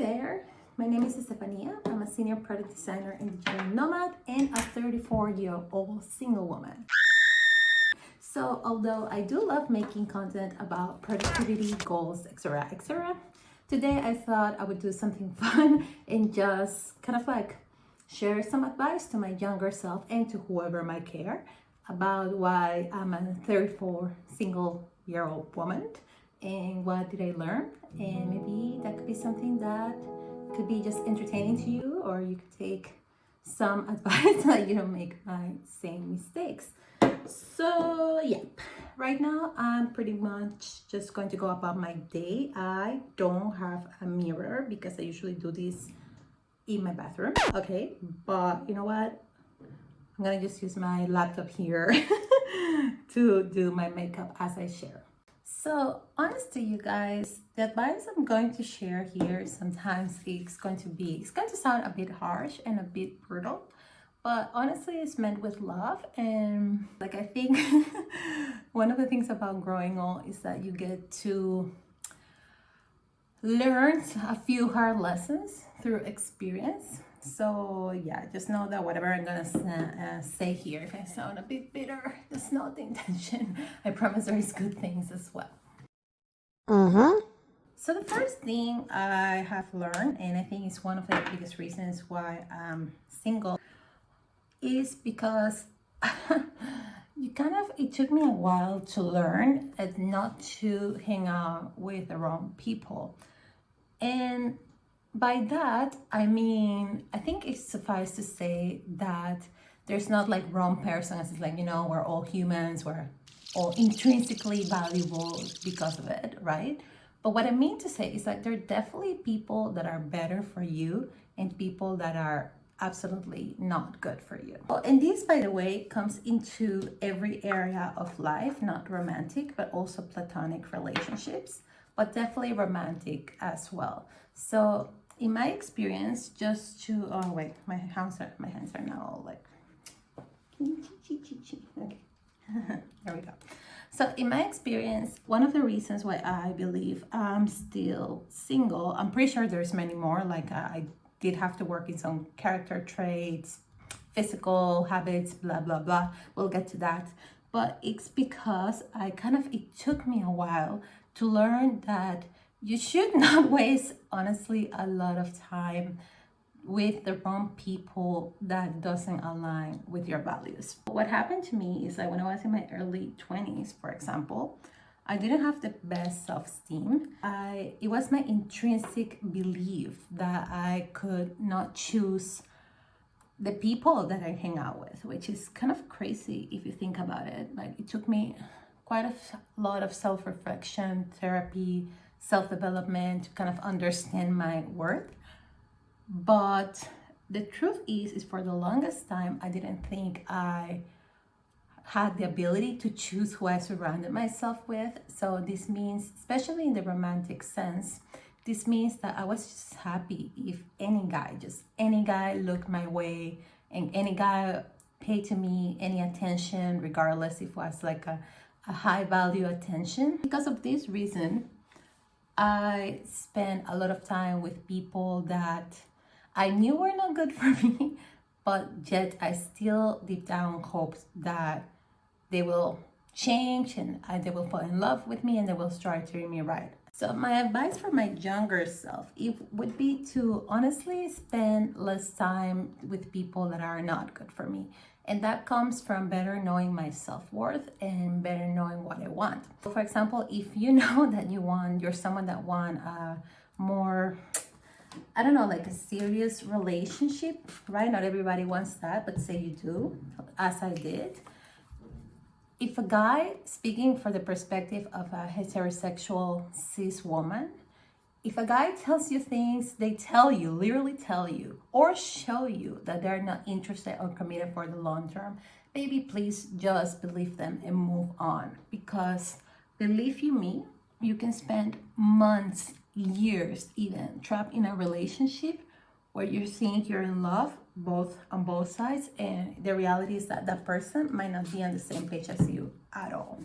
there, my name is Estefania. I'm a senior product designer and digital nomad and a 34-year-old single woman. So although I do love making content about productivity, goals, etc., today I thought I would do something fun and just kind of like share some advice to my younger self and to whoever might care about why I'm a 34 single-year-old woman and what did I learn, and maybe that could be something that could be just entertaining to you, or you could take some advice so that you don't make my same mistakes. So yeah, right now I'm pretty much just going to go about my day. I don't have a mirror because I usually do this in my bathroom, okay, but you know what, I'm gonna just use my laptop here to do my makeup as I share. So honest to you guys, the advice I'm going to share here sometimes it's going to sound a bit harsh and a bit brutal, but honestly it's meant with love. And like, I think one of the things about growing old is that you get to learn a few hard lessons through experience. So yeah, just know that whatever I'm gonna say here, if I sound a bit bitter, that's not the intention. I promise there is good things as well. So the first thing I have learned, and I think it's one of the biggest reasons why I'm single, is because it took me a while to learn not to hang out with the wrong people. And by that, I mean, I think it's suffice to say that there's not like wrong person, as it's like, you know, we're all humans, we're all intrinsically valuable because of it, right? But what I mean to say is that there are definitely people that are better for you and people that are absolutely not good for you. Well, and this, by the way, comes into every area of life, not romantic, but also platonic relationships, but definitely romantic as well. So in my experience, just to, oh wait, my hands are now all like, okay, there we go. So in my experience, one of the reasons why I believe I'm still single, I'm pretty sure there's many more, like I did have to work in some character traits, physical habits, blah, blah, blah. We'll get to that. But it's because it took me a while to learn that you should not waste, honestly, a lot of time with the wrong people that doesn't align with your values. What happened to me is that when I was in my early 20s, for example, I didn't have the best self-esteem. It was my intrinsic belief that I could not choose the people that I hang out with, which is kind of crazy if you think about it. Like, it took me quite a lot of self-reflection, therapy, self-development to kind of understand my worth. But the truth is for the longest time, I didn't think I had the ability to choose who I surrounded myself with. So this means, especially in the romantic sense, this means that I was just happy if any guy looked my way and any guy paid to me any attention, regardless if it was like a high value attention. Because of this reason, I spent a lot of time with people that I knew were not good for me, but yet I still deep down hoped that they will change and they will fall in love with me and they will start treating me right. So my advice for my younger self, it would be to honestly spend less time with people that are not good for me. And that comes from better knowing my self-worth and better knowing what I want. For example, if you know that you're someone that want a more, I don't know, like a serious relationship, right? Not everybody wants that, but say you do, as I did. If a guy, speaking for the perspective of a heterosexual cis woman, if a guy tells you things, they literally tell you, or show you that they're not interested or committed for the long term, baby, please just believe them and move on. Because believe you me, you can spend months, years even, trapped in a relationship where you think you're in love on both sides, and the reality is that that person might not be on the same page as you at all.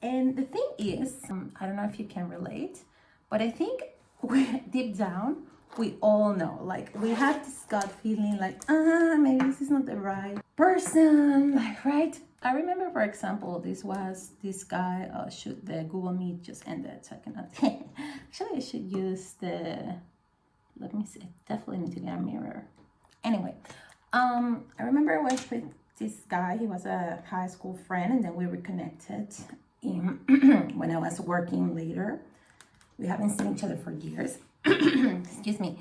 And the thing is, I don't know if you can relate, but I think deep down, we all know, like we have this gut feeling like, maybe this is not the right person, like, right? I remember, for example, this guy, shoot, the Google Meet just ended, so I cannot, actually I should use the, let me see, I definitely need to get a mirror. Anyway, I remember I was with this guy, he was a high school friend, and then we reconnected in when I was working later. We haven't seen each other for years. Excuse me.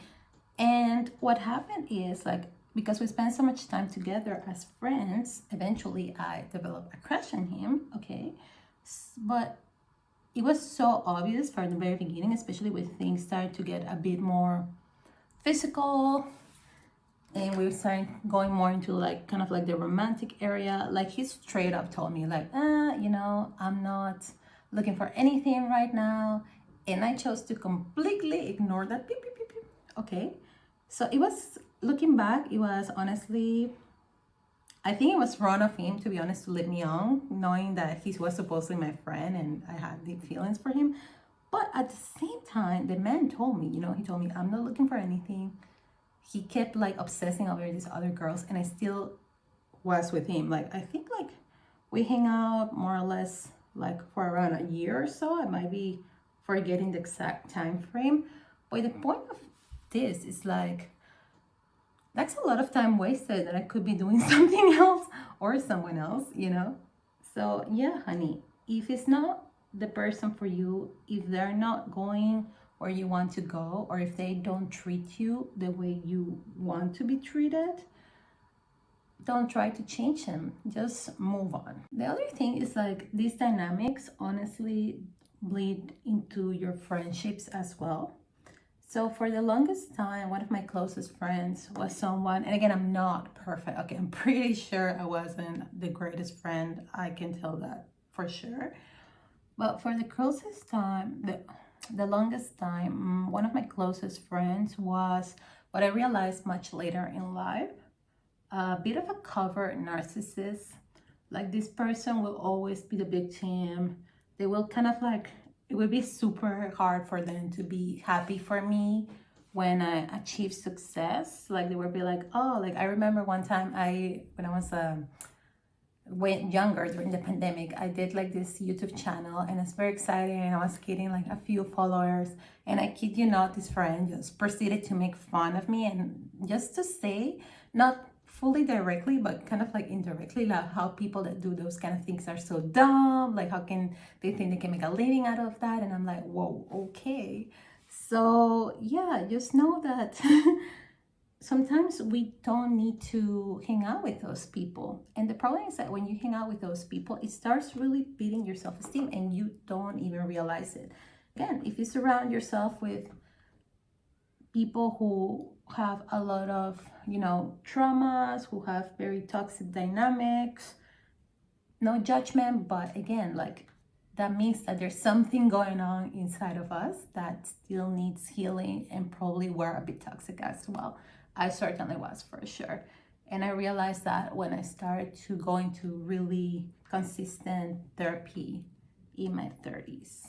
And what happened is, like, because we spent so much time together as friends, eventually I developed a crush on him, okay? But it was so obvious from the very beginning, especially when things started to get a bit more physical, and we started going more into like kind of like the romantic area. Like, he straight up told me like, I'm not looking for anything right now. And I chose to completely ignore that. Beep, beep, beep, beep. Okay. So it was, looking back, it was honestly, I think it was wrong of him, to be honest, to let me on, knowing that he was supposedly my friend and I had deep feelings for him. But at the same time, the man told me, he told me, I'm not looking for anything. He kept like obsessing over these other girls, and I still was with him. Like, I think like we hang out more or less like for around a year or so. I might be forgetting the exact time frame. But the point of this is like, that's a lot of time wasted that I could be doing something else or someone else, So yeah, honey, if it's not the person for you, if they're not going where you want to go, or if they don't treat you the way you want to be treated, don't try to change them. Just move on. The other thing is like, these dynamics honestly bleed into your friendships as well. So for the longest time, one of my closest friends was someone, and again, I'm not perfect. Okay, I'm pretty sure I wasn't the greatest friend. I can tell that for sure. But for the closest time, the longest time, one of my closest friends was what I realized much later in life, a bit of a covert narcissist. Like, this person will always be the victim. They will kind of like, it would be super hard for them to be happy for me when I achieve success. Like, they would be like, oh, like I remember one time when I was way younger during the pandemic, I did like this YouTube channel, and it's very exciting, and I was getting like a few followers, and I kid you not, this friend just proceeded to make fun of me, and just to say, not fully directly, but kind of like indirectly, like how people that do those kind of things are so dumb, like how can they think they can make a living out of that? And I'm like, whoa, okay. So yeah, just know that sometimes we don't need to hang out with those people. And the problem is that when you hang out with those people, it starts really beating your self-esteem, and you don't even realize it. Again, if you surround yourself with people who have a lot of, traumas, who have very toxic dynamics, no judgment, but again, like, that means that there's something going on inside of us that still needs healing, and probably we're a bit toxic as well. I certainly was, for sure. And I realized that when I started to go into really consistent therapy in my 30s.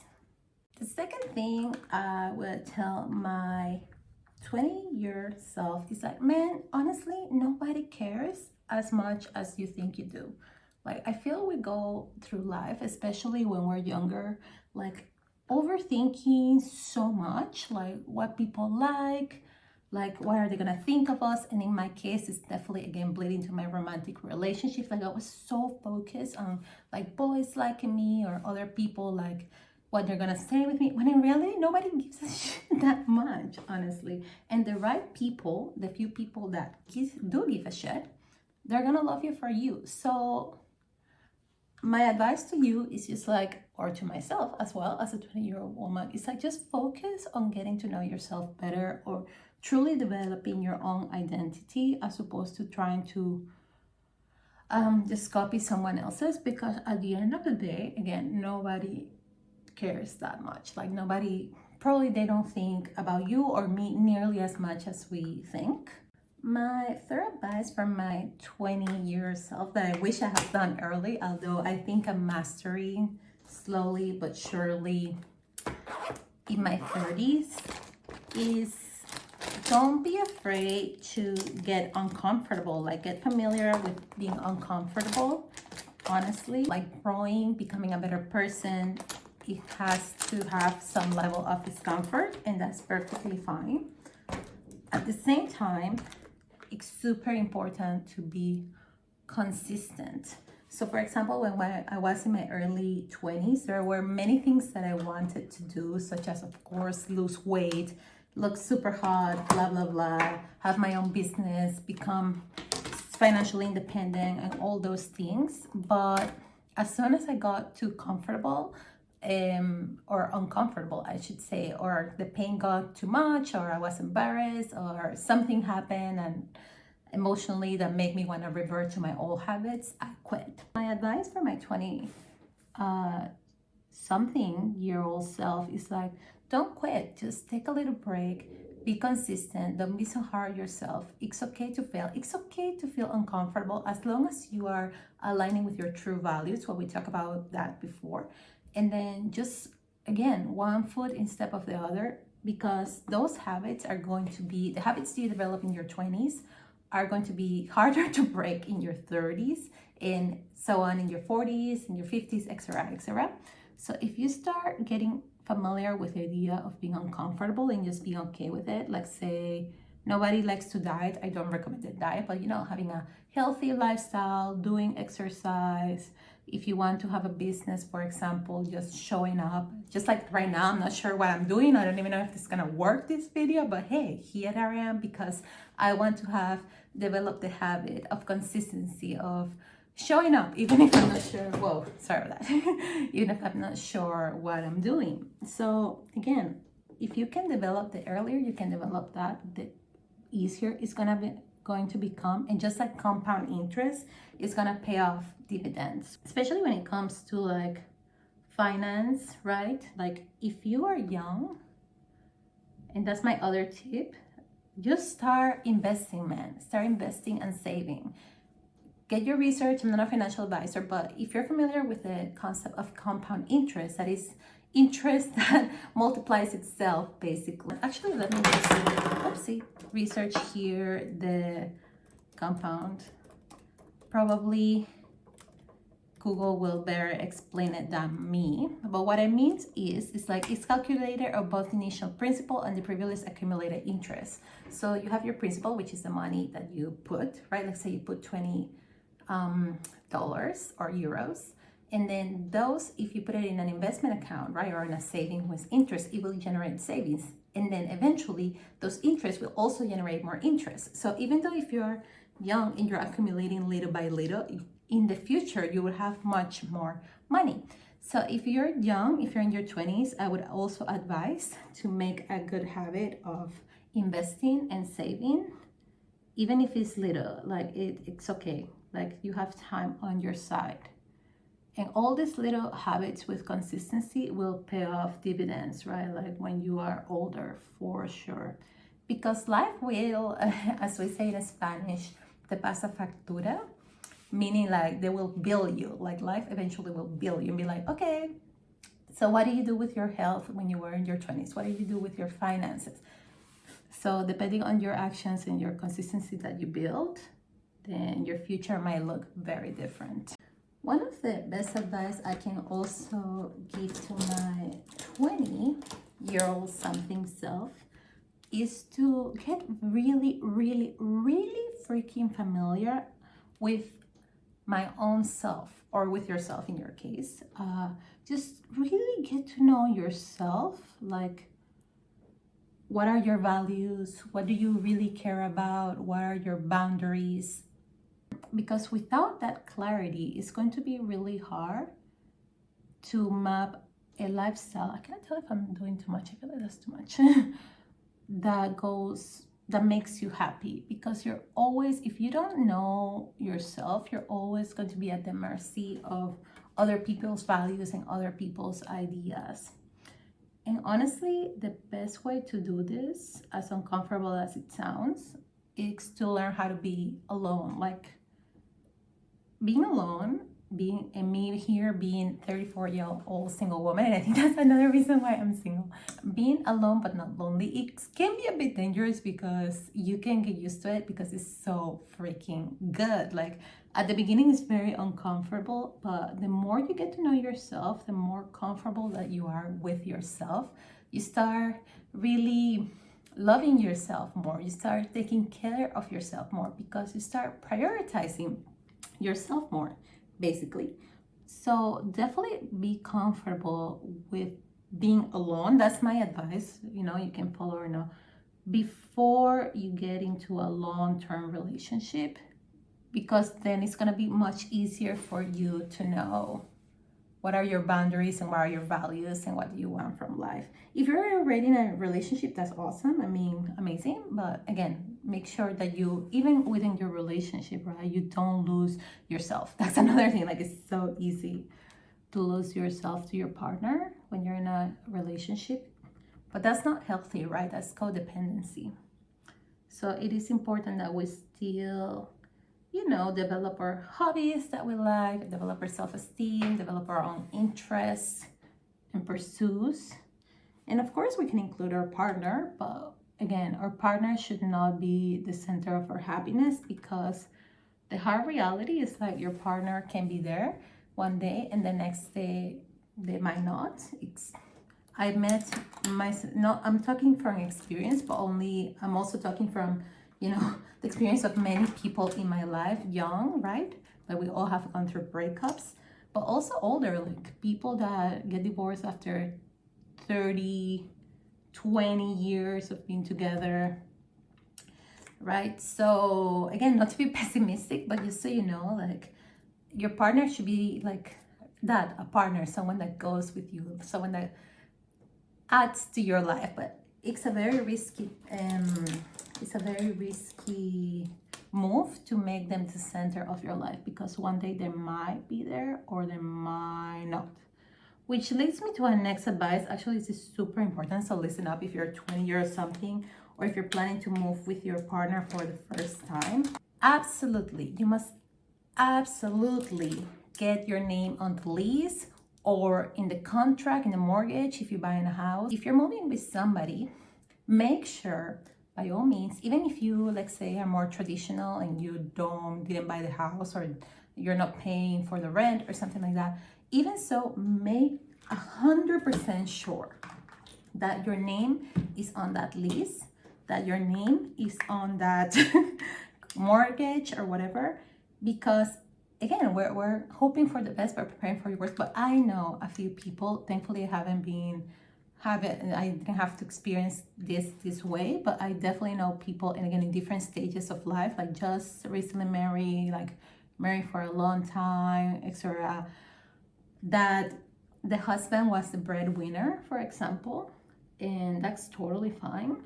The second thing I would tell my 20-year self is like, man, honestly, nobody cares as much as you think you do. Like, I feel we go through life, especially when we're younger, like overthinking so much, like what people like what are they gonna think of us? And in my case, it's definitely, again, bleeding to my romantic relationships. Like, I was so focused on like boys liking me, or other people, like what they're gonna say with me, when in reality, nobody gives a shit that much, honestly. And the right people, the few people that do give a shit, they're gonna love you for you. So my advice to you is just like, or to myself as well as a 20-year-old woman, is like, just focus on getting to know yourself better, or truly developing your own identity, as opposed to trying to just copy someone else's. Because at the end of the day, again, nobody cares that much. Like, nobody, probably they don't think about you or me nearly as much as we think. My third advice from my 20-year self, that I wish I had done early, although I think I'm mastering slowly but surely in my 30s, is don't be afraid to get uncomfortable, like get familiar with being uncomfortable. Honestly, like growing, becoming a better person, it has to have some level of discomfort, and that's perfectly fine. At the same time, it's super important to be consistent. So for example, when I was in my early 20s, there were many things that I wanted to do, such as, of course, lose weight, look super hot, blah, blah, blah, have my own business, become financially independent, and all those things. But as soon as I got too comfortable, or uncomfortable, I should say, or the pain got too much, or I was embarrassed, or something happened and emotionally that made me want to revert to my old habits, I quit. My advice for my 20 something year old self is like, don't quit, just take a little break, be consistent, don't be so hard on yourself. It's okay to fail, it's okay to feel uncomfortable, as long as you are aligning with your true values, what we talked about that before. And then just, again, one foot in step of the other, because those habits are going to be, the habits you develop in your 20s are going to be harder to break in your 30s, and so on in your 40s, in your 50s, etc., etc. So if you start getting familiar with the idea of being uncomfortable and just being okay with it, like say, nobody likes to diet, I don't recommend a diet, but having a healthy lifestyle, doing exercise. If you want to have a business, for example, just showing up, just like right now, I'm not sure what I'm doing. I don't even know if it's gonna work, this video, but hey, here I am, because I want to have developed the habit of consistency, of showing up, even if I'm not sure, whoa, sorry about that, even if I'm not sure what I'm doing. So again, if you can develop, the earlier you can develop that, the easier it's going to become. And just like compound interest, it's gonna pay off dividends, especially when it comes to like finance, right? Like if you are young, and that's my other tip, just start investing, man. Start investing and saving. Get your research. I'm not a financial advisor, but if you're familiar with the concept of compound interest, that is interest that multiplies itself, basically. Actually, let me just research here the compound. Probably Google will better explain it than me. But what it means is, it's like it's calculated of both initial principal and the previous accumulated interest. So you have your principal, which is the money that you put, right? Let's say you put $20 or euros. And then those, if you put it in an investment account, right, or in a saving with interest, it will generate savings. And then eventually those interests will also generate more interest. So even though if you're young and you're accumulating little by little, in the future you will have much more money. So if you're young, if you're in your 20s, I would also advise to make a good habit of investing and saving, even if it's little. Like it's okay, like you have time on your side. And all these little habits with consistency will pay off dividends, right? Like when you are older, for sure. Because life will, as we say in Spanish, te pasa factura, meaning like they will bill you. Like life eventually will bill you and be like, okay, so what do you do with your health when you were in your 20s? What do you do with your finances? So depending on your actions and your consistency that you build, then your future might look very different. One of the best advice I can also give to my 20-year-old something self is to get really, really, really freaking familiar with my own self, or with yourself in your case. Just really get to know yourself. Like, what are your values? What do you really care about? What are your boundaries? Because without that clarity, it's going to be really hard to map a lifestyle. I can't tell if I'm doing too much. I feel like that's too much. that makes you happy, because you're always, if you don't know yourself, you're always going to be at the mercy of other people's values and other people's ideas. And honestly, the best way to do this, as uncomfortable as it sounds, is to learn how to be alone. Like, being alone being and me here being 34-year-old single woman, and I think that's another reason why I'm single. Being alone but not lonely, it can be a bit dangerous because you can get used to it because it's so freaking good. Like at the beginning it's very uncomfortable, but the more you get to know yourself, the more comfortable that you are with yourself, you start really loving yourself more, you start taking care of yourself more because you start prioritizing yourself more, basically. So definitely be comfortable with being alone. That's my advice. You know, you can follow or no before you get into a long-term relationship, because then it's going to be much easier for you to know what are your boundaries and what are your values and what do you want from life. If you're already in a relationship, that's awesome. I mean, amazing. But again, make sure that you, even within your relationship, right, you don't lose yourself. That's another thing. Like, it's so easy to lose yourself to your partner when you're in a relationship. But that's not healthy, right? That's codependency. So it is important that we still, you know, develop our hobbies that we like, develop our self-esteem, develop our own interests and pursuits. And of course, we can include our partner, but again, our partner should not be the center of our happiness, because the hard reality is that your partner can be there one day and the next day they might not. I met no, I'm talking from experience, but I'm also talking from, you know, the experience of many people in my life, young, right? But we all have gone through breakups, but also older, like people that get divorced after 30, 20 years of being together, right? So again, not to be pessimistic, but just so you know, like your partner should be like that, a partner, someone that goes with you, someone that adds to your life. But it's a very risky move to make them the center of your life, because one day they might be there or they might not. Which leads me to our next advice. Actually, this is super important, so listen up if you're 20 years or something, or if you're planning to move with your partner for the first time. Absolutely, you must absolutely get your name on the lease or in the contract, in the mortgage, if you're buying a house. If you're moving with somebody, make sure, by all means, even if you, let's say, are more traditional and you didn't buy the house, or you're not paying for the rent or something like that, even so, make 100% sure that your name is on that lease, that your name is on that mortgage or whatever, because again, we're hoping for the best, we're preparing for the worst. But I know a few people, thankfully I didn't have to experience this way, but I definitely know people, and again, in different stages of life, like just recently married for a long time, etc., that the husband was the breadwinner, for example, and that's totally fine.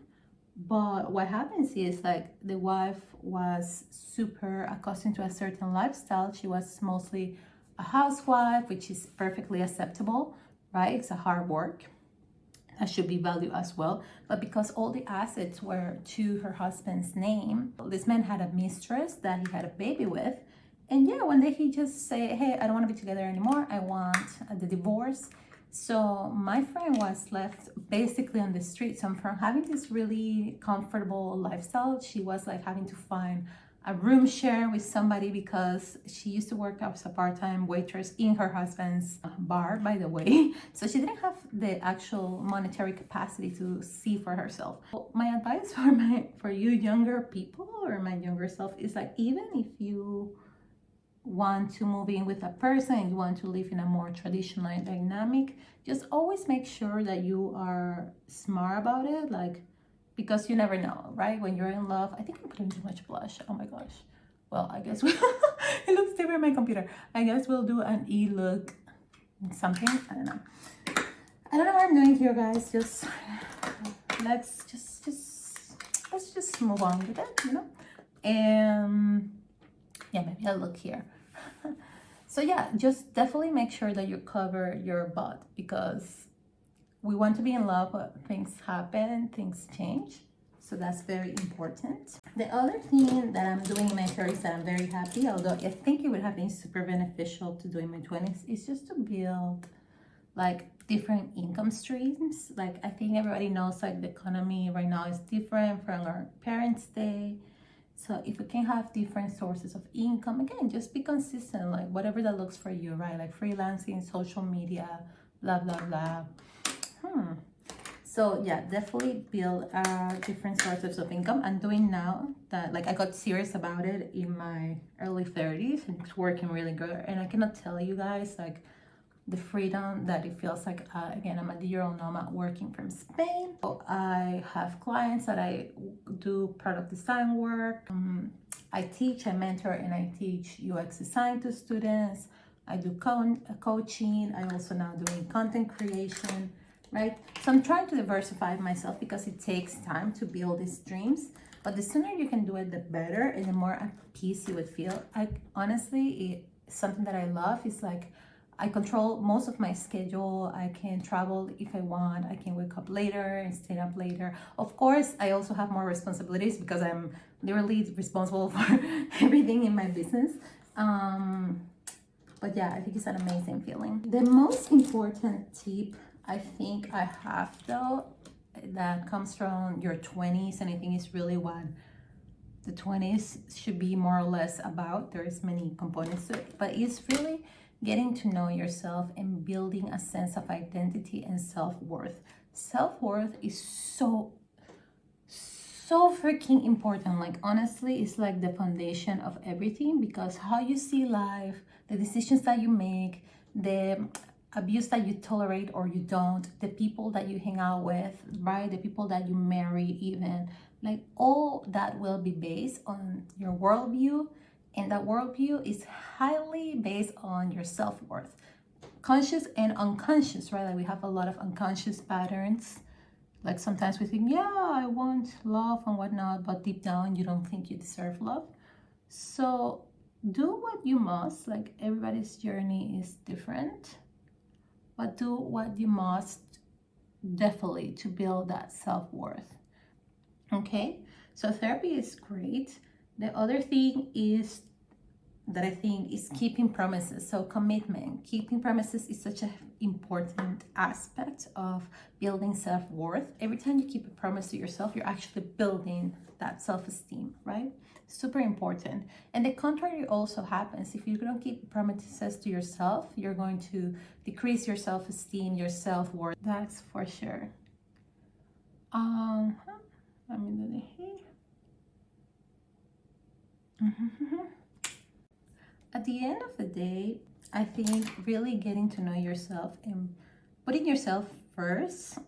But what happens is, like, the wife was super accustomed to a certain lifestyle. She was mostly a housewife, which is perfectly acceptable, right? It's a hard work that should be valued as well. But because all the assets were to her husband's name, this man had a mistress that he had a baby with. And yeah, one day he just said, hey, I don't want to be together anymore. I want the divorce. So my friend was left basically on the street. So from having this really comfortable lifestyle, she was like having to find a room share with somebody, because she used to work as a part-time waitress in her husband's bar, by the way. So she didn't have the actual monetary capacity to see for herself. Well, my advice for you younger people, or my younger self, is like, even if you want to move in with a person and you want to live in a more traditional dynamic, just always make sure that you are smart about it, like, because you never know, right? When you're in love, I think I'm putting too much blush. Oh my gosh. Well, I guess it looks different on my computer. I guess we'll do an e-look something. I don't know what I'm doing here, guys. Let's just move on with it, you know? And yeah, maybe I'll look here. So yeah, just definitely make sure that you cover your butt, because we want to be in love, but things happen, things change. So that's very important. The other thing that I'm doing in my 30s that I'm very happy, although I think it would have been super beneficial to do in my 20s, is just to build like different income streams. Like I think everybody knows like the economy right now is different from our parents' day. So if we can have different sources of income, again, just be consistent, like whatever that looks for you, right? Like freelancing, social media, blah, blah, blah. So yeah, definitely build different sources of income. I'm doing now that, like I got serious about it in my early 30s and it's working really good. And I cannot tell you guys like the freedom that it feels like. Again, I'm a digital nomad working from Spain. So I have clients that I do product design work. I teach, I mentor, and I teach UX design to students. I do coaching. I also now doing content creation, right? So I'm trying to diversify myself because it takes time to build these dreams. But the sooner you can do it, the better, and the more at peace you would feel. Honestly, something that I love is like I control most of my schedule. I can travel if I want. I can wake up later and stay up later. Of course, I also have more responsibilities because I'm literally responsible for everything in my business. But yeah, I think it's an amazing feeling. The most important tip I think I have though, that comes from your 20s, and I think it's really what the 20s should be more or less about. There's many components to it, but it's really getting to know yourself and building a sense of identity and self-worth. Self-worth is so freaking important. Like honestly, it's like the foundation of everything, because how you see life, the decisions that you make, the abuse that you tolerate or you don't, the people that you hang out with, right? The people that you marry, even, like all that will be based on your worldview. And that worldview is highly based on your self-worth, conscious and unconscious, right? Like we have a lot of unconscious patterns. Like sometimes we think, yeah, I want love and whatnot, but deep down you don't think you deserve love. So do what you must. Like everybody's journey is different, but do what you must definitely to build that self-worth. Okay, so therapy is great. The other thing is that I think is keeping promises. So commitment, keeping promises is such an important aspect of building self-worth. Every time you keep a promise to yourself, you're actually building that self-esteem, right? Super important. And the contrary also happens. If you don't keep promises to yourself, you're going to decrease your self-esteem, your self-worth. That's for sure. Let me do it here. At the end of the day, I think really getting to know yourself and putting yourself first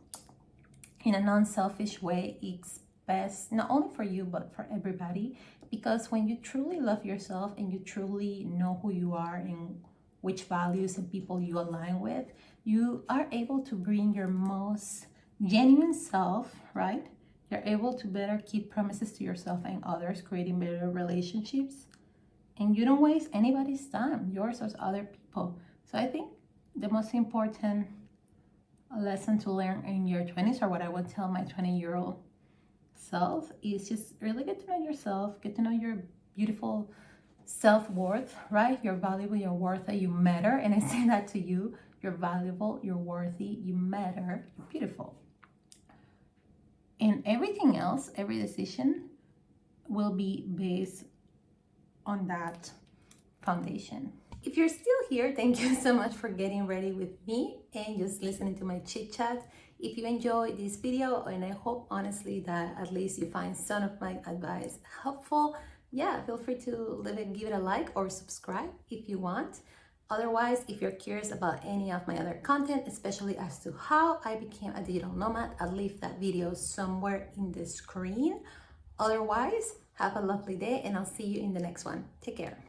in a non-selfish way is best, not only for you, but for everybody. Because when you truly love yourself and you truly know who you are and which values and people you align with, you are able to bring your most genuine self, right? You're able to better keep promises to yourself and others, creating better relationships. And you don't waste anybody's time, yours or other people. So I think the most important lesson to learn in your 20s, or what I would tell my 20-year-old self, is just really get to know yourself, get to know your beautiful self-worth, right? You're valuable, you're worthy, you matter. And I say that to you. You're valuable, you're worthy, you matter, you're beautiful. And everything else, every decision will be based on that foundation. If you're still here, thank you so much for getting ready with me and just listening to my chit chat. If you enjoyed this video, and I hope honestly that at least you find some of my advice helpful, yeah, feel free to give it a like or subscribe if you want. Otherwise, if you're curious about any of my other content, especially as to how I became a digital nomad, I'll leave that video somewhere in the screen. Otherwise, have a lovely day and I'll see you in the next one. Take care.